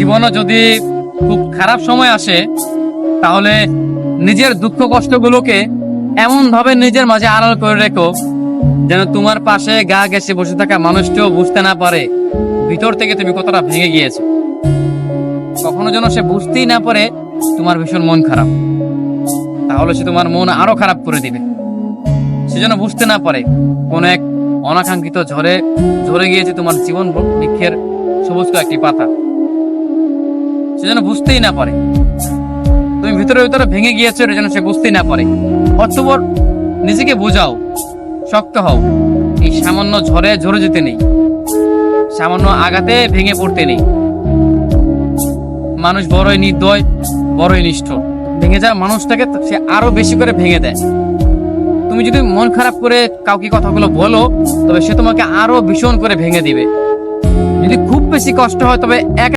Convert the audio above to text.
জীবনে যদি খুব খারাপ সময় আসে, তাহলে নিজের দুঃখ কষ্টগুলোকে এমন ভাবে নিজের মাঝে আড়াল করে রেখো যেন তোমার পাশে গা ঘেঁষে বসে থাকা মানুষটিও বুঝতে না পারে ভিতর থেকে তুমি কতটা ভেঙে গিয়েছো। কখনো যেন সে বুঝতেই না পারে তোমার ভীষণ মন খারাপ, তাহলে সে তোমার মন আরো খারাপ করে দিবে। সে যেন বুঝতে না পারে কোন এক অনাকাঙ্ক্ষিত ঝড়ে ঝরে গিয়েছে তোমার জীবন বৃক্ষের সবুজ কয়েকটি পাতা। সে যেন বুঝতেই না পারে তুমি ভিতরে ভিতরে ভেঙে গিয়েছো, এটা যেন সে বুঝতেই না পারে। অতঃপর নিজেকে বোঝাও, শক্ত হও। এই সামান্য ঝড়ে ঝরে যেতে নেই, সামান্য আঘাতে ভেঙে পড়তে নেই। মানুষ বড়ই নির্দয়, বড়ই নিষ্ঠুর। ভেঙে যাওয়া মানুষটাকে সে আরো বেশি করে ভেঙে দেয়। তুমি যদি মন খারাপ করে কাউকে কথাগুলো বলো, তবে সে তোমাকে আরো ভীষণ করে ভেঙে দিবে। যদি খুব বেশি কষ্ট হয়, তবে এক